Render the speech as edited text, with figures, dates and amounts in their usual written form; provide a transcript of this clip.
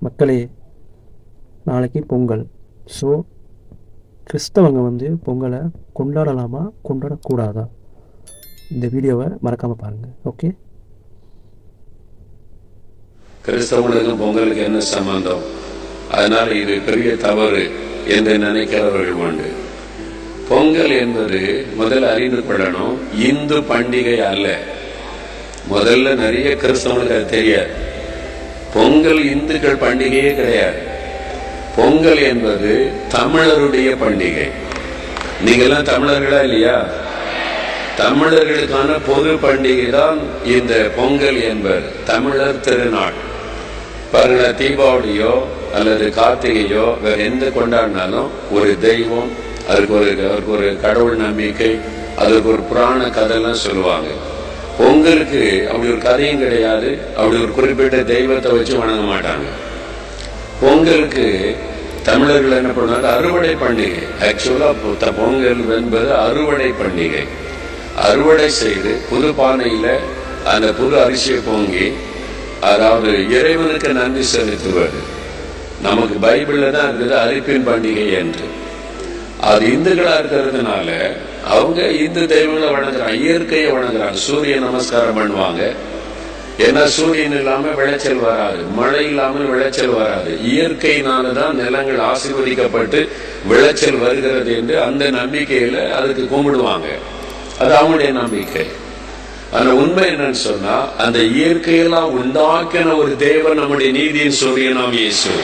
மக்களே, நாளைக்கு பொங்கல். ஸோ கிறிஸ்தவங்க பொங்கலை கொண்டாடலாமா கொண்டாடக்கூடாதா? இந்த வீடியோவை மறக்காமல் பாருங்கள். ஓகே. கிறிஸ்தவனுக்கும் பொங்கலுக்கு என்ன சம்பந்தம்? அதனால் இது பெரிய தவறு என்று நினைக்கிறவர்கள் உண்டு. பொங்கல் என்பது முதல்ல அறிந்து கொள்ளணும், இந்து பண்டிகை அல்ல. முதல்ல நிறைய கிறிஸ்தவனுக்கு அது தெரியாது. பொங்கல் இந்துக்கள் பண்டிகையே கிடையாது. பொங்கல் என்பது தமிழருடைய பண்டிகை. நீங்கெல்லாம் தமிழர்களா இல்லையா? தமிழர்களுக்கான பொது பண்டிகை தான் இந்த பொங்கல் என்பது, தமிழர் திருநாள். பாருங்க, தீபாவளியோ அல்லது கார்த்திகையோ வேற எந்த கொண்டாடினாலும் ஒரு தெய்வம், அதுக்கு ஒரு கடவுள் நம்பிக்கை, அதுக்கு ஒரு புராண கதைலாம் சொல்லுவாங்க. பொங்கலுக்கு அப்படி ஒரு கதையும் கிடையாது. அப்படி ஒரு குறிப்பிட்ட தெய்வத்தை வச்சு வணங்க மாட்டாங்க. பொங்கலுக்கு தமிழர்கள் என்ன பண்ணுவாங்க? அறுவடை பண்டிகை. ஆக்சுவலா பொங்கல் என்பது அறுவடை பண்டிகை. அறுவடை செய்து புது பானையில அந்த புது அரிசியை பொங்கி, அதாவது இறைவனுக்கு நன்றி செலுத்துவது. நமக்கு பைபிள்ல தான் இருக்குது அரிப்பின் பண்டிகை என்று. அது இந்துக்களா இருக்கிறதுனால அவங்க இந்து தெய்வங்களை வணங்குறாங்க, இயற்கையை வணங்குறாங்க. சூரிய நமஸ்காரம் பண்ணுவாங்க. ஏன்னா சூரியன் இல்லாம விளைச்சல் வராது, மழை இல்லாமல் விளைச்சல் வராது. இயற்கையினாலதான் நிலங்கள் ஆசீர்வதிக்கப்பட்டு விளைச்சல் வருகிறது என்று அந்த நம்பிக்கையில அதுக்கு கும்பிடுவாங்க. அது அவங்களுடைய நம்பிக்கை. ஆனா உண்மை என்னன்னு சொன்னா, அந்த இயற்கையெல்லாம் உண்டாக்கின ஒரு தேவன் நம்முடைய நீதியின் சூரியனாம் இயேசு.